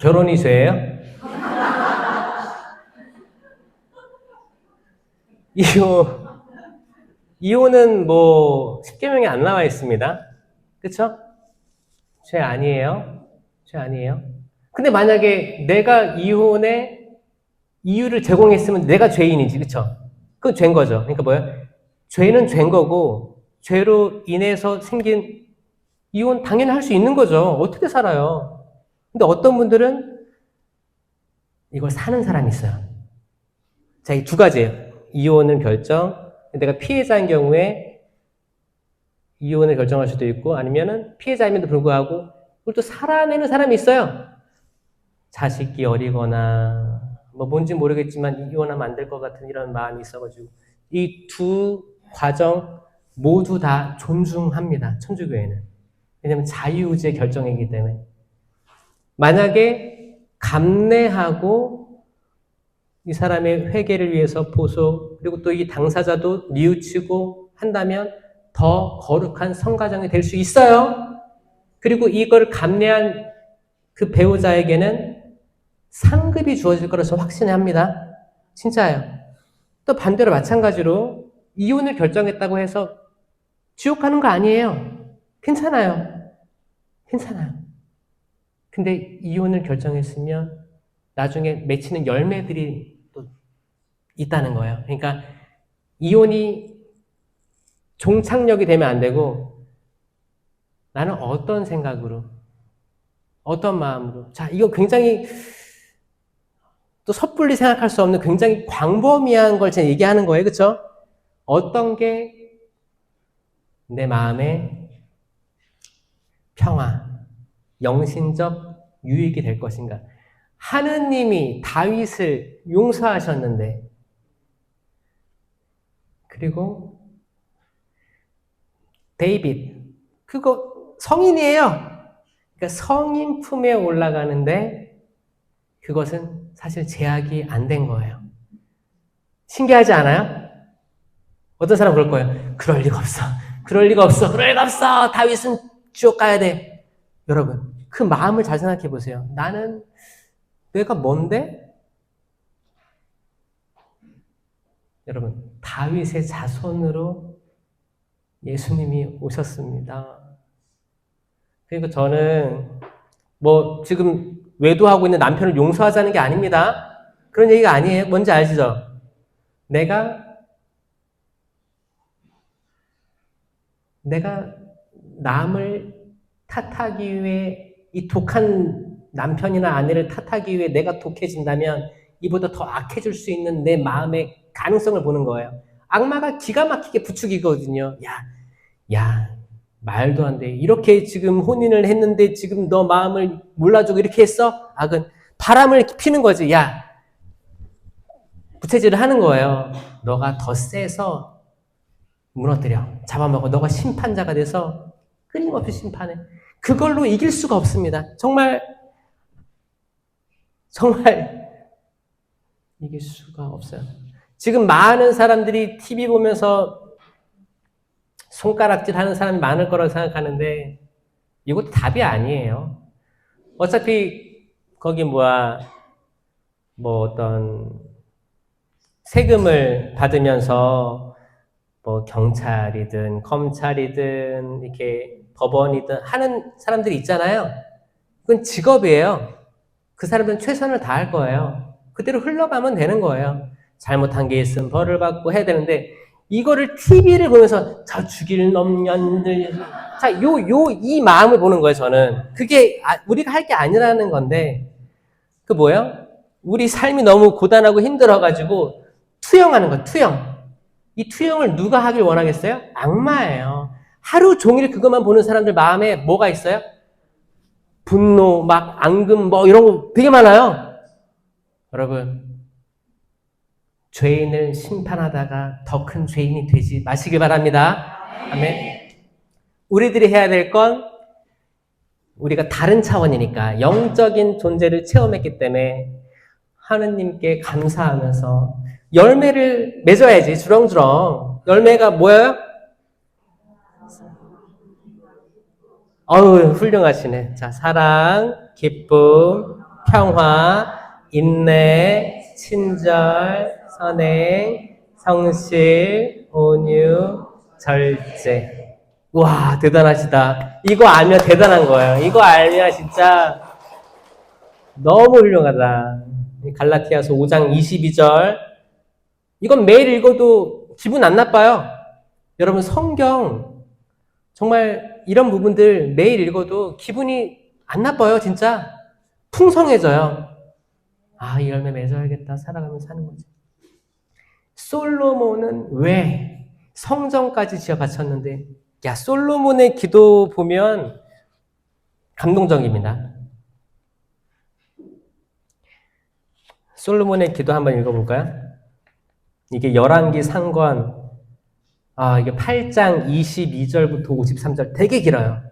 결혼이 죄예요? 이혼은 뭐 10계명에 안 나와 있습니다. 그쵸? 죄 아니에요. 죄 아니에요. 근데 만약에 내가 이혼의 이유를 제공했으면 내가 죄인이지, 그쵸? 그건 죄인 거죠. 그러니까 뭐예요? 죄는 죄인 거고, 죄로 인해서 생긴 이혼 당연히 할 수 있는 거죠. 어떻게 살아요? 근데 어떤 분들은 이걸 사는 사람이 있어요. 자, 이 두 가지예요. 이혼을 결정, 내가 피해자인 경우에 이혼을 결정할 수도 있고, 아니면은 피해자임에도 불구하고 그걸 또 살아내는 사람이 있어요. 자식이 어리거나 뭐 뭔지 모르겠지만 이혼하면 안 될 것 같은 이런 마음이 있어가지고 이 두 과정 모두 다 존중합니다. 천주교회는. 왜냐하면 자유의지의 결정이기 때문에. 만약에 감내하고 이 사람의 회개를 위해서 보소, 그리고 또 이 당사자도 뉘우치고 한다면 더 거룩한 성가정이 될 수 있어요. 그리고 이걸 감내한 그 배우자에게는 상급이 주어질 거라고 저 확신합니다. 진짜예요. 또 반대로 마찬가지로 이혼을 결정했다고 해서 지옥 가는 거 아니에요. 괜찮아요. 괜찮아요. 근데 이혼을 결정했으면 나중에 맺히는 열매들이 또 있다는 거예요. 그러니까 이혼이 종착역이 되면 안 되고 나는 어떤 생각으로, 어떤 마음으로. 자, 이거 굉장히 또 섣불리 생각할 수 없는 굉장히 광범위한 걸 제가 얘기하는 거예요. 그렇죠? 어떤 게 내 마음의 평화, 영신적 유익이 될 것인가. 하느님이 다윗을 용서하셨는데, 그리고 데이빗, 그거 성인이에요. 그러니까 성인 품에 올라가는데 그것은 사실 제약이 안 된 거예요. 신기하지 않아요? 어떤 사람 그럴 거예요. 그럴 리가 없어. 그럴 리가 없어. 그럴 리가 없어. 다윗은 지옥 가야 돼. 여러분, 그 마음을 잘 생각해 보세요. 나는 내가 뭔데? 여러분, 다윗의 자손으로 예수님이 오셨습니다. 그러니까 저는 뭐 지금 외도하고 있는 남편을 용서하자는 게 아닙니다. 그런 얘기가 아니에요. 뭔지 아시죠? 내가 남을 탓하기 위해 이 독한 남편이나 아내를 탓하기 위해 내가 독해진다면 이보다 더 악해질 수 있는 내 마음의 가능성을 보는 거예요. 악마가 기가 막히게 부추기거든요. 야, 말도 안 돼. 이렇게 지금 혼인을 했는데 지금 너 마음을 몰라주고 이렇게 했어? 악은 바람을 피는 거지. 야, 부채질을 하는 거예요. 너가 더 세서 무너뜨려. 잡아먹어. 너가 심판자가 돼서 끊임없이 심판해. 그걸로 이길 수가 없습니다. 정말 이길 수가 없어요. 지금 많은 사람들이 TV 보면서 손가락질 하는 사람이 많을 거라고 생각하는데 이것도 답이 아니에요. 어차피 거기 뭐 어떤 세금을 받으면서 뭐 경찰이든 검찰이든 이렇게 법원이든 하는 사람들이 있잖아요. 그건 직업이에요. 그 사람들은 최선을 다할 거예요. 그대로 흘러가면 되는 거예요. 잘못한 게 있으면 벌을 받고 해야 되는데 이거를 TV를 보면서 저 죽일 놈년들 자, 이 마음을 보는 거예요, 저는. 그게 우리가 할 게 아니라는 건데 그 뭐예요? 우리 삶이 너무 고단하고 힘들어가지고 투영하는 거예요, 투영. 이 투영을 누가 하길 원하겠어요? 악마예요. 하루 종일 그것만 보는 사람들 마음에 뭐가 있어요? 분노, 막 앙금 뭐 이런 거 되게 많아요. 여러분, 죄인을 심판하다가 더 큰 죄인이 되지 마시길 바랍니다. 아멘. 우리들이 해야 될 건 우리가 다른 차원이니까 영적인 존재를 체험했기 때문에 하느님께 감사하면서 열매를 맺어야지 주렁주렁. 열매가 뭐예요? 어우, 훌륭하시네. 자, 사랑, 기쁨, 평화, 인내, 친절, 선행, 성실, 온유, 절제. 와, 대단하시다. 이거 알면 대단한 거예요. 이거 알면 진짜 너무 훌륭하다. 갈라티아서 5장 22절. 이건 매일 읽어도 기분 안 나빠요. 여러분, 성경 정말 이런 부분들 매일 읽어도 기분이 안 나빠요, 진짜. 풍성해져요. 아, 이 열매 맺어야겠다. 살아가면서 사는 거지. 솔로몬은 왜 성전까지 지어 바쳤는데, 야, 솔로몬의 기도 보면 감동적입니다. 솔로몬의 기도 한번 읽어볼까요? 이게 열왕기 상권, 이게 8장 22절부터 53절 되게 길어요.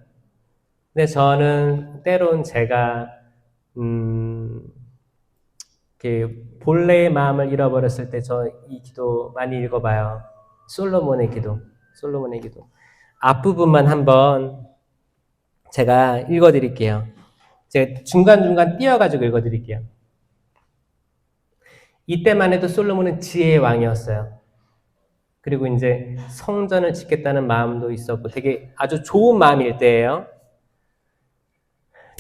근데 저는 때론 제가 본래의 마음을 잃어버렸을 때 저 이 기도 많이 읽어봐요. 솔로몬의 기도. 앞부분만 한번 제가 읽어드릴게요. 제가 중간중간 띄어가지고 읽어드릴게요. 이때만 해도 솔로몬은 지혜의 왕이었어요. 그리고 이제 성전을 짓겠다는 마음도 있었고 되게 아주 좋은 마음일 때예요.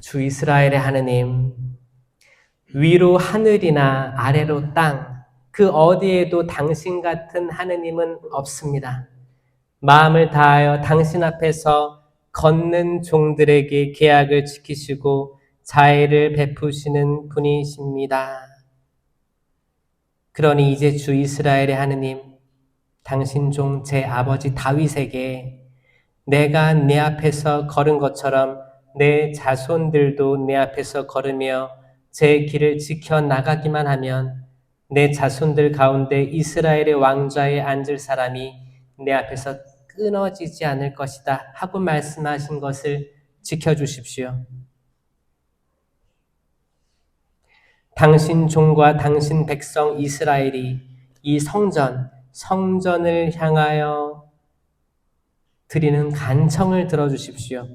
주 이스라엘의 하느님, 위로 하늘이나 아래로 땅, 그 어디에도 당신 같은 하느님은 없습니다. 마음을 다하여 당신 앞에서 걷는 종들에게 계약을 지키시고 자애를 베푸시는 분이십니다. 그러니 이제 주 이스라엘의 하느님, 당신 종 제 아버지 다윗에게 내가 내 앞에서 걸은 것처럼 내 자손들도 내 앞에서 걸으며 제 길을 지켜 나가기만 하면 내 자손들 가운데 이스라엘의 왕좌에 앉을 사람이 내 앞에서 끊어지지 않을 것이다 하고 말씀하신 것을 지켜주십시오. 당신 종과 당신 백성 이스라엘이 이 성전, 성전을 향하여 드리는 간청을 들어주십시오.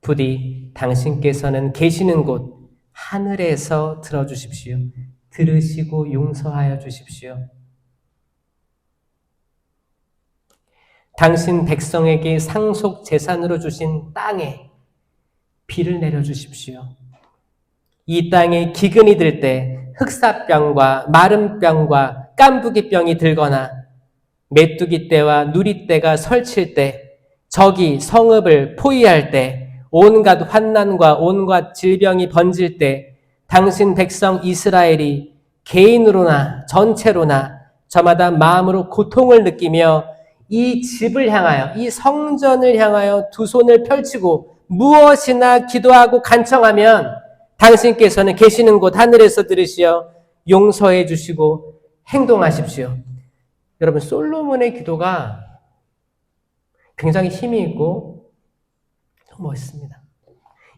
부디 당신께서는 계시는 곳 하늘에서 들어주십시오. 들으시고 용서하여 주십시오. 당신 백성에게 상속 재산으로 주신 땅에 비를 내려주십시오. 이 땅에 기근이 들 때 흑사병과 마름병과 깐부기병이 들거나 메뚜기 떼와 누리 떼가 설칠 때 적이 성읍을 포위할 때 온갖 환난과 온갖 질병이 번질 때 당신 백성 이스라엘이 개인으로나 전체로나 저마다 마음으로 고통을 느끼며 이 집을 향하여 이 성전을 향하여 두 손을 펼치고 무엇이나 기도하고 간청하면 당신께서는 계시는 곳 하늘에서 들으시어 용서해 주시고 행동하십시오. 여러분, 솔로몬의 기도가 굉장히 힘이 있고 멋있습니다.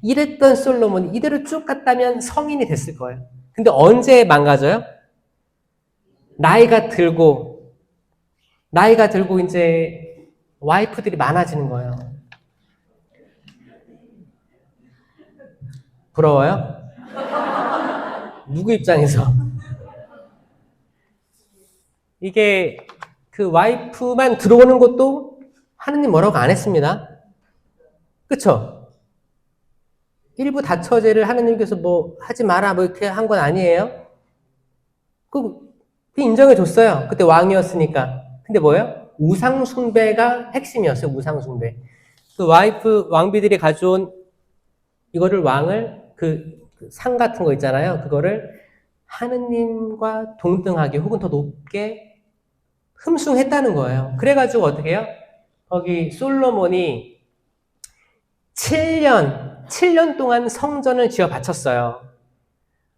이랬던 솔로몬이 이대로 쭉 갔다면 성인이 됐을 거예요. 근데 언제 망가져요? 나이가 들고 이제 와이프들이 많아지는 거예요. 부러워요? 누구 입장에서? 이게 그 와이프만 들어오는 것도 하느님 뭐라고 안 했습니다. 그쵸? 일부 다처제를 하느님께서 뭐 하지 마라 뭐 이렇게 한 건 아니에요. 그 인정해 줬어요. 그때 왕이었으니까. 근데 뭐예요? 우상숭배가 핵심이었어요. 우상숭배. 그 왕비들이 가져온 이거를 왕을 그 상 같은 거 있잖아요. 그거를 하느님과 동등하게 혹은 더 높게 흠숭했다는 거예요. 그래가지고 어떻게 해요? 거기 솔로몬이 7년 동안 성전을 지어 바쳤어요.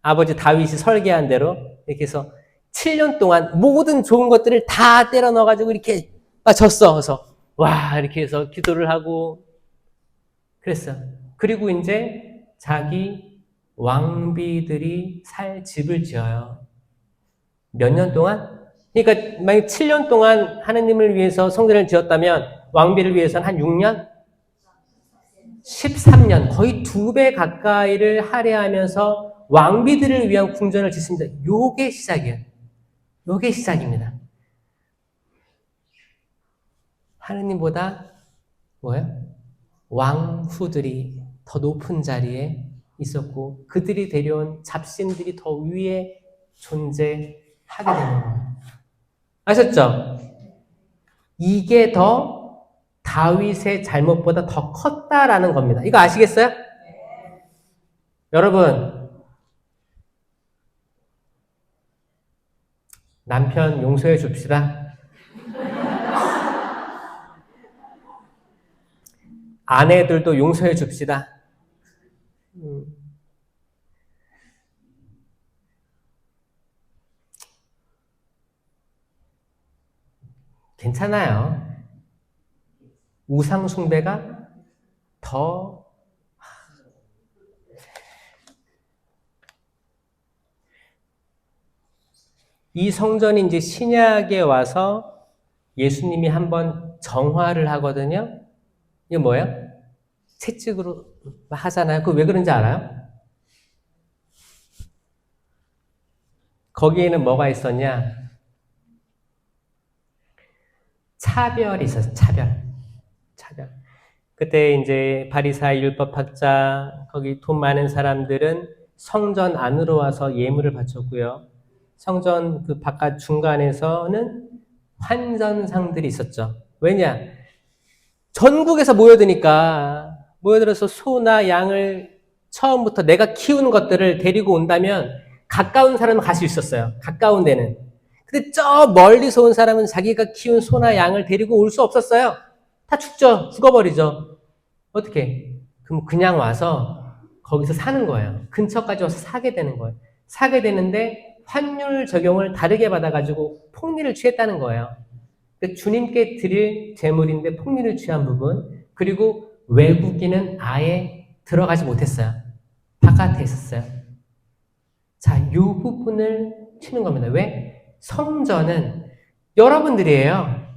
아버지 다윗이 설계한 대로 이렇게 해서 7년 동안 모든 좋은 것들을 다 때려 넣어가지고 이렇게 바쳤어. 그래서 와 이렇게 해서 기도를 하고 그랬어요. 그리고 이제 자기 왕비들이 살 집을 지어요. 몇 년 동안? 그러니까 만약 7년 동안 하느님을 위해서 성전을 지었다면 왕비를 위해서는 한 6년? 13년, 거의 2배 가까이를 할애하면서 왕비들을 위한 궁전을 짓습니다. 요게 시작이에요. 요게 시작입니다. 하느님보다 뭐예요? 왕후들이 더 높은 자리에 있었고 그들이 데려온 잡신들이 더 위에 존재하게 되는 거예요. 아셨죠? 이게 더 다윗의 잘못보다 더 컸다라는 겁니다. 이거 아시겠어요? 여러분, 남편 용서해 줍시다. 아내들도 용서해 줍시다. 괜찮아요. 우상숭배가 더 이 성전이 이제 신약에 와서 예수님이 한번 정화를 하거든요. 이게 뭐예요? 채찍으로 하잖아요. 그거 왜 그런지 알아요? 거기에는 뭐가 있었냐? 차별이 있었어요. 차별. 그때 이제 바리사의 율법학자, 거기 돈 많은 사람들은 성전 안으로 와서 예물을 바쳤고요. 성전 그 바깥 중간에서는 환전상들이 있었죠. 왜냐? 전국에서 모여들어서 소나 양을 처음부터 내가 키우는 것들을 데리고 온다면 가까운 사람은 갈 수 있었어요. 가까운 데는. 근데 저 멀리서 온 사람은 자기가 키운 소나 양을 데리고 올 수 없었어요. 다 죽어버리죠. 어떻게? 그럼 그냥 와서 거기서 사는 거예요. 근처까지 와서 사게 되는 거예요. 사게 되는데 환율 적용을 다르게 받아가지고 폭리를 취했다는 거예요. 주님께 드릴 재물인데 폭리를 취한 부분, 그리고 외국인은 아예 들어가지 못했어요. 바깥에 있었어요. 자, 이 부분을 치는 겁니다. 왜? 성전은 여러분들이에요.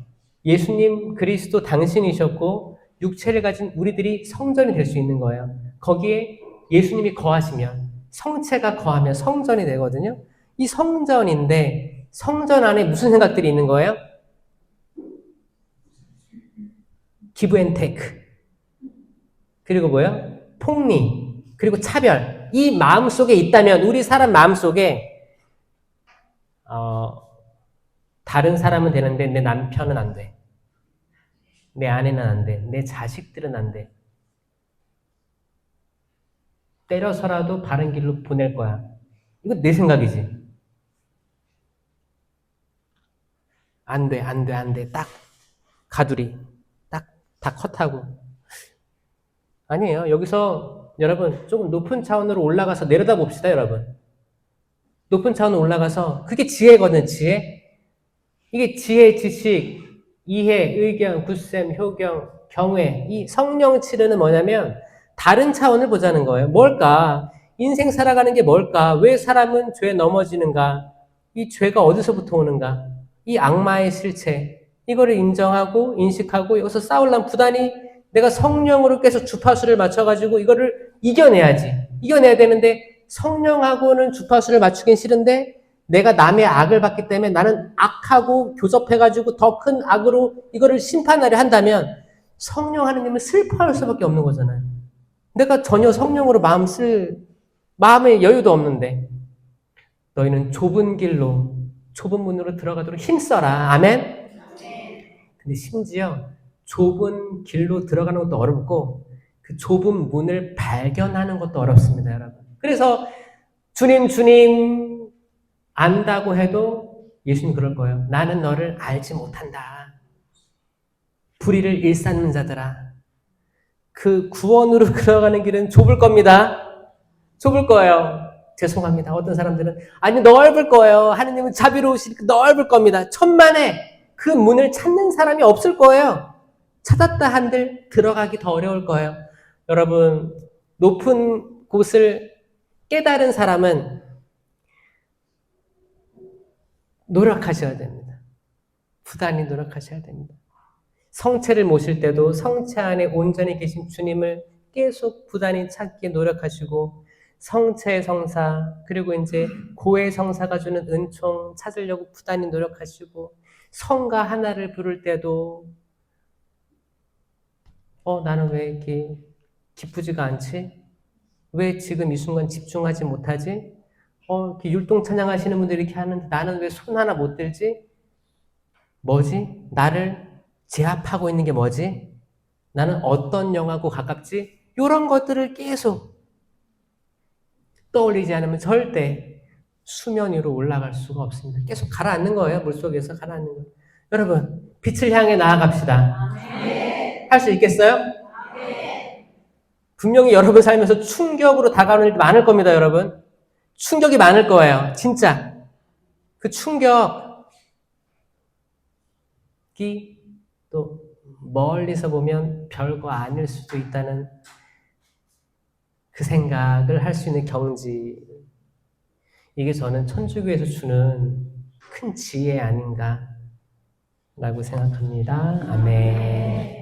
예수님 그리스도 당신이셨고 육체를 가진 우리들이 성전이 될 수 있는 거예요. 거기에 예수님이 거하시면 성체가 거하면 성전이 되거든요. 이 성전인데 성전 안에 무슨 생각들이 있는 거예요? 기브 앤 테이크. 그리고 뭐요? 폭리. 그리고 차별. 이 마음속에 있다면 우리 사람 마음속에 다른 사람은 되는데 내 남편은 안 돼. 내 아내는 안 돼. 내 자식들은 안 돼. 때려서라도 바른 길로 보낼 거야. 이거 내 생각이지. 안 돼, 안 돼, 안 돼. 딱 가두리. 딱 다 컷하고. 아니에요. 여기서 여러분 조금 높은 차원으로 올라가서 내려다 봅시다, 여러분. 높은 차원으로 올라가서 그게 지혜거든, 지혜. 이게 지혜, 지식, 이해, 의견, 굳셈, 효경, 경외. 이 성령치료는 뭐냐면 다른 차원을 보자는 거예요. 뭘까? 인생 살아가는 게 뭘까? 왜 사람은 죄에 넘어지는가? 이 죄가 어디서부터 오는가? 이 악마의 실체. 이거를 인정하고 인식하고 여기서 싸우려면 부단히 내가 성령으로 계속 주파수를 맞춰가지고 이거를 이겨내야지. 이겨내야 되는데 성령하고는 주파수를 맞추긴 싫은데 내가 남의 악을 봤기 때문에 나는 악하고 교접해가지고 더 큰 악으로 이거를 심판하려 한다면 성령 하느님은 슬퍼할 수밖에 없는 거잖아요. 내가 전혀 성령으로 마음의 여유도 없는데 너희는 좁은 길로 좁은 문으로 들어가도록 힘써라. 아멘? 근데 심지어 좁은 길로 들어가는 것도 어렵고 그 좁은 문을 발견하는 것도 어렵습니다, 여러분. 그래서 주님 안다고 해도 예수님 그럴 거예요. 나는 너를 알지 못한다. 불의를 일삼는 자들아. 그 구원으로 들어가는 길은 좁을 겁니다. 좁을 거예요. 죄송합니다. 어떤 사람들은 아니 넓을 거예요. 하느님은 자비로우시니까 넓을 겁니다. 천만에 그 문을 찾는 사람이 없을 거예요. 찾았다 한들 들어가기 더 어려울 거예요. 여러분 높은 곳을 깨달은 사람은 노력하셔야 됩니다. 부단히 노력하셔야 됩니다. 성체를 모실 때도 성체 안에 온전히 계신 주님을 계속 부단히 찾기에 노력하시고 성체의 성사 그리고 이제 고의 성사가 주는 은총 찾으려고 부단히 노력하시고 성가 하나를 부를 때도 나는 왜 이렇게 기쁘지가 않지? 왜 지금 이 순간 집중하지 못하지? 이렇게 율동 찬양하시는 분들이 이렇게 하는데 나는 왜 손 하나 못 들지? 뭐지? 나를 제압하고 있는 게 뭐지? 나는 어떤 영하고 가깝지? 이런 것들을 계속 떠올리지 않으면 절대 수면 위로 올라갈 수가 없습니다. 계속 가라앉는 거예요. 물속에서 가라앉는 거예요. 여러분, 빛을 향해 나아갑시다. 할 수 있겠어요? 분명히 여러분 살면서 충격으로 다가오는 일이 많을 겁니다, 여러분. 충격이 많을 거예요. 진짜. 그 충격이 또 멀리서 보면 별거 아닐 수도 있다는 그 생각을 할 수 있는 경지. 이게 저는 천주교에서 주는 큰 지혜 아닌가라고 생각합니다. 아멘.